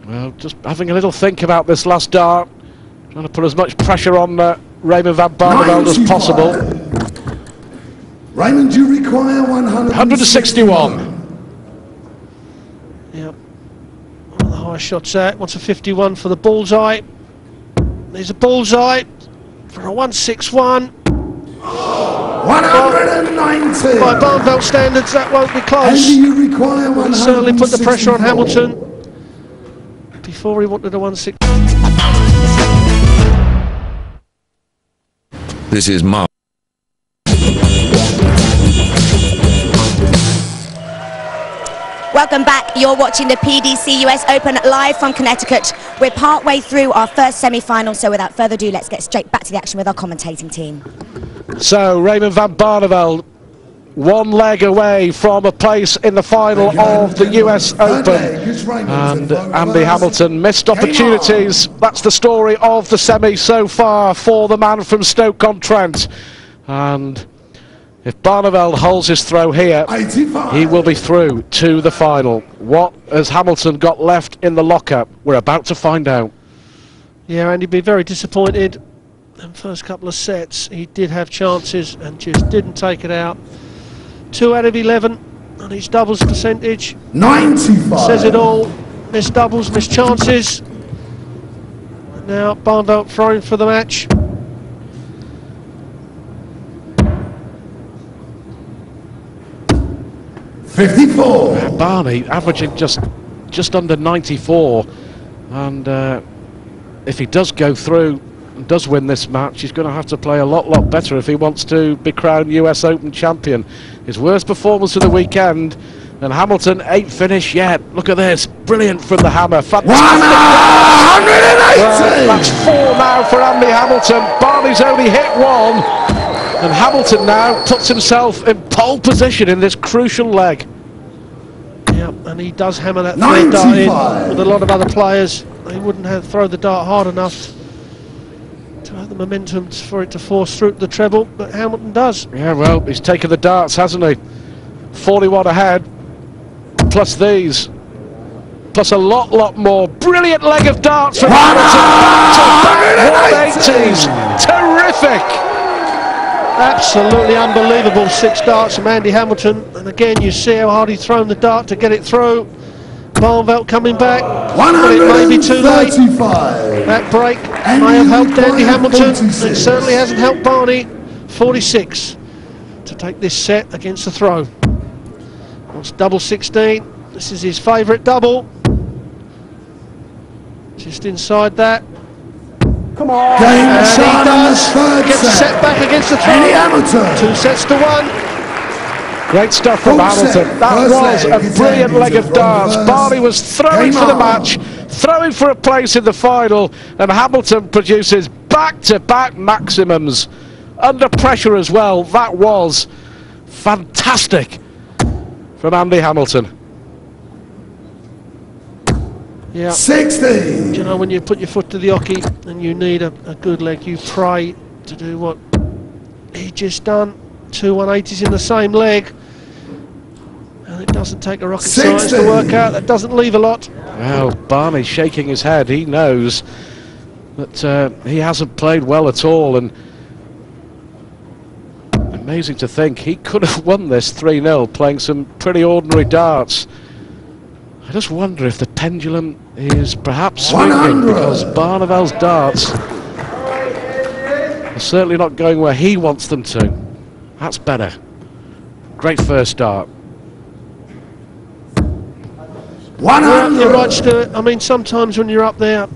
Well, just having a little think about this last dart, trying to put as much pressure on Raymond van Barneveld as possible. Raymond, you require 161. Yep. Well, the high shot's at. Wants a 51 for the bullseye. There's a bullseye for a 161. 190. By Barneveld standards, that won't be close. And you require 164. Certainly put the pressure on Hamilton before he wanted a 160. This is Mark. Welcome back. You're watching the PDC US Open live from Connecticut. We're partway through our first semi-final, so without further ado, let's get straight back to the action with our commentating team. So, Raymond van Barneveld, one leg away from a place in the final of the US Open. And Andy Hamilton missed opportunities. That's the story of the semi so far for the man from Stoke-on-Trent. And if Barneveld holds his throw here, he will be through to the final. What has Hamilton got left in the locker? We're about to find out. Yeah, and he'd be very disappointed. In the first couple of sets, he did have chances and just didn't take it out. 2 out of 11 on his doubles percentage. 95. Says it all. Missed doubles, missed chances. And now Barneveld throwing for the match. Barney averaging just under 94, and if he does go through and does win this match, he's going to have to play a lot better if he wants to be crowned US Open champion. His worst performance of the weekend, and Hamilton ain't finished yet. Look at this, brilliant from the hammer, fantastic. 180. That's 4 now for Andy Hamilton. Barney's only hit 1. And Hamilton now puts himself in pole position in this crucial leg. Yep, and he does hammer that third dart in with a lot of other players. They wouldn't have thrown the dart hard enough to have the momentum for it to force through the treble, but Hamilton does. Yeah, well, he's taken the darts, hasn't he? 41 ahead, plus these, plus a lot more. Brilliant leg of darts from Hamilton. Back to back 180s. Terrific. Absolutely unbelievable 6 darts from Andy Hamilton, and again you see how hard he's thrown the dart to get it through. Barneveld coming back, but it may be too late. That break may have helped Andy Hamilton. It certainly hasn't helped Barney. 46 to take this set against the throw. Wants double 16. This is his favourite double. Just inside that. Come on. And he does. Gets a set back against the throw. 2 sets to 1. Great stuff from Hamilton. That was a brilliant leg of darts. Barney was throwing for the match, throwing for a place in the final, and Hamilton produces back-to-back maximums. Under pressure as well. That was fantastic from Andy Hamilton. Yeah. 60. You know, when you put your foot to the hockey and you need a good leg, you pray to do what he just done. 2 180s in the same leg, and it doesn't take a rocket science to work out. That doesn't leave a lot. Well, Barney's shaking his head. He knows that he hasn't played well at all, and amazing to think he could have won this 3-0 playing some pretty ordinary darts. I just wonder if the pendulum is perhaps swinging, because Barneveld's darts are certainly not going where he wants them to. That's better. Great first dart. 100. You're right, Stuart. I mean, sometimes when you're up there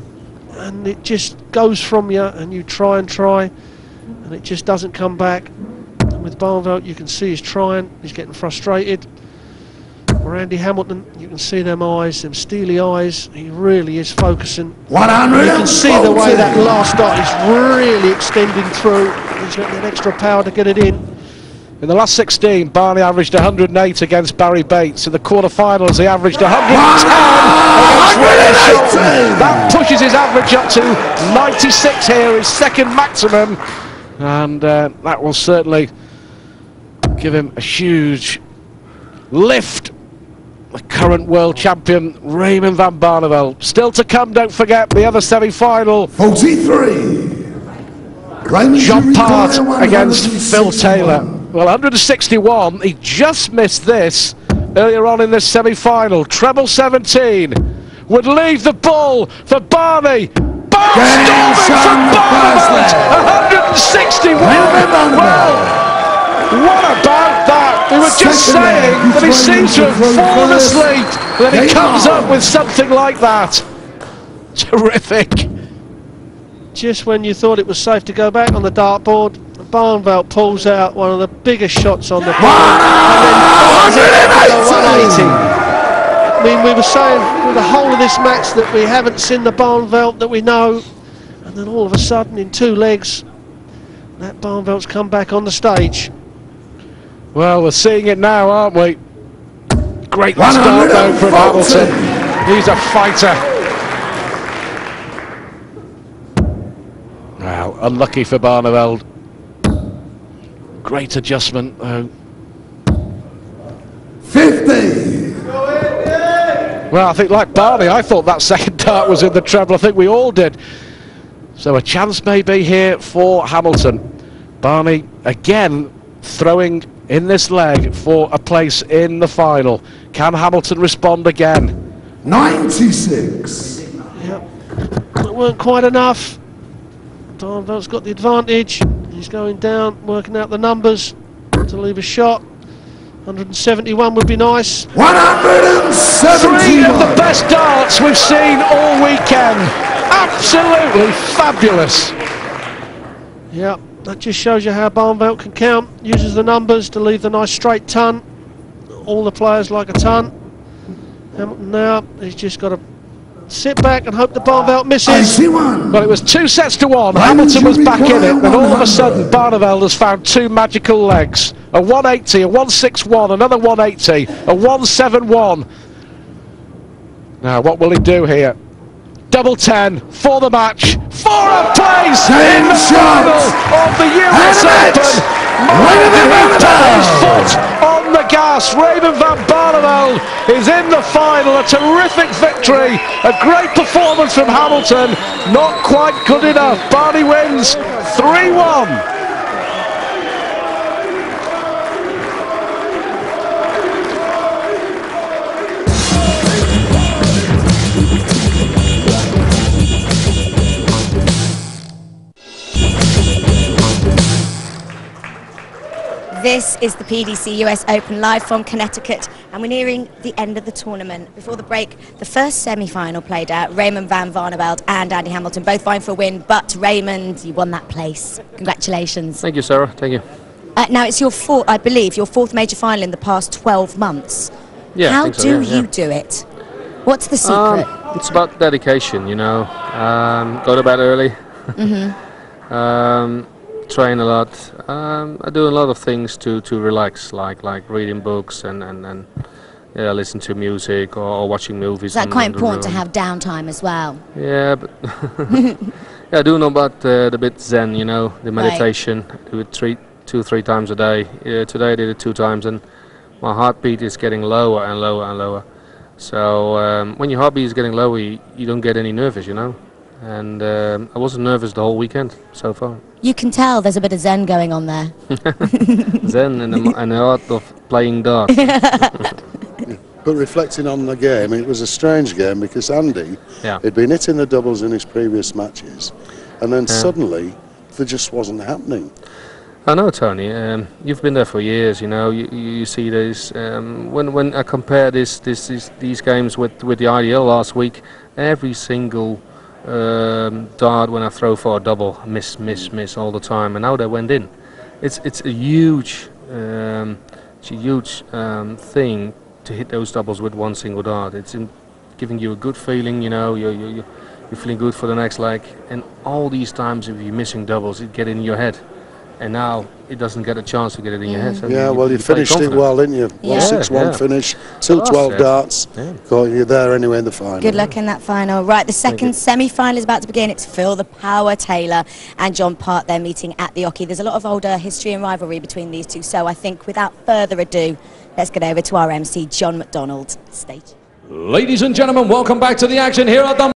and it just goes from you and you try and it just doesn't come back. And with Barneveld, you can see he's trying, he's getting frustrated. For Andy Hamilton, you can see them eyes, them steely eyes. He really is focusing. 100. You can see the way that last dot is really extending through. He's got that extra power to get it in. In the last 16, Barney averaged 108 against Barry Bates. In the quarterfinals, he averaged 110 against Raymond. That pushes his average up to 96 here, his second maximum. And that will certainly give him a huge lift the current world champion, Raymond van Barneveld. Still to come, don't forget, the other semi-final. 43. John Part against Phil Taylor. Well, 161, he just missed this earlier on in this semi-final. Treble 17 would leave the ball for Barney. Storming from Barneveld, 161. Well, what about that? We were just saying that he seems to have fallen asleep, and then he comes up with something like that. Terrific. Just when you thought it was safe to go back on the dartboard, Barneveld pulls out one of the biggest shots on the board and then fires it for 180. I mean, we were saying through the whole of this match that we haven't seen the Barneveld that we know, and then all of a sudden in 2 legs, that Barneveld's come back on the stage. Well, we're seeing it now, aren't we? Great start though from Hamilton. He's a fighter. Well, unlucky for Barneveld. Great adjustment though. 50. Well, I think like Barney, I thought that second dart was in the treble. I think we all did. So a chance may be here for Hamilton. Barney again throwing in this leg for a place in the final. Can Hamilton respond again? 96. Yep. It weren't quite enough. Barneveld's got the advantage. He's going down, working out the numbers to leave a shot. 171 would be nice. 171. 3 of the best darts we've seen all weekend. Absolutely fabulous. Yeah, that just shows you how Barneveld can count. Uses the numbers to leave the nice straight ton. All the players like a ton. Hamilton now, he's just got to sit back and hope the Barneveld misses. 81. Well, it was 2 sets to 1. Hamilton was back in it, and all of a sudden Barneveld has found 2 magical legs. A 180, a 161, another 180, a 171. Now, what will he do here? Double 10 for the match, for a place in the final of the US Open. He put his foot on the gas. Raymond van Barneveld is in the final. A terrific victory, a great performance from Hamilton. Not quite good enough. Barney wins 3-1. This is the PDC US Open live from Connecticut, and we're nearing the end of the tournament. Before the break, the first semi-final played out. Raymond van Barneveld and Andy Hamilton both vying for a win, but Raymond, you won that place. Congratulations. Thank you, Sarah. Thank you. Now it's your fourth, I believe, your 4th major final in the past 12 months. Yeah, How I think so, do yeah. you do it? What's the secret? It's about dedication, you know. Go to bed early. Train a lot. I do a lot of things to relax, like reading books and yeah, listen to music or watching movies. Is that quite important to have downtime as well? Yeah, but yeah, I do know about the bit Zen, you know, the meditation. I do it 2-3 times a day. Today I did it 2 times, and my heartbeat is getting lower and lower and lower. So when your heartbeat is getting lower, you don't get any nervous, you know. And I wasn't nervous the whole weekend so far. You can tell there's a bit of Zen going on there. Zen and the art of playing darts. But reflecting on the game, it was a strange game because Andy had been hitting the doubles in his previous matches, and then suddenly there just wasn't happening. I know, Tony. You've been there for years. You know, you see this. When I compare these games with the IDL last week, every single dart when I throw for a double, miss all the time, and now they went in. It's a huge thing to hit those doubles with one single dart. It's giving you a good feeling, you know. You're feeling good for the next leg, and all these times if you're missing doubles, it get in your head. And now it doesn't get a chance to get it in your head. So you finished it well, didn't you? 1-6-1 finish, 2-12 darts. You're there anyway in the final. Good luck in that final. Right, the second semi-final is about to begin. It's Phil the Power Taylor and John Part. They're meeting at the Oki. There's a lot of older history and rivalry between these two, so I think without further ado, let's get over to our MC, John McDonald. Stay tuned. Ladies and gentlemen, welcome back to the action here at the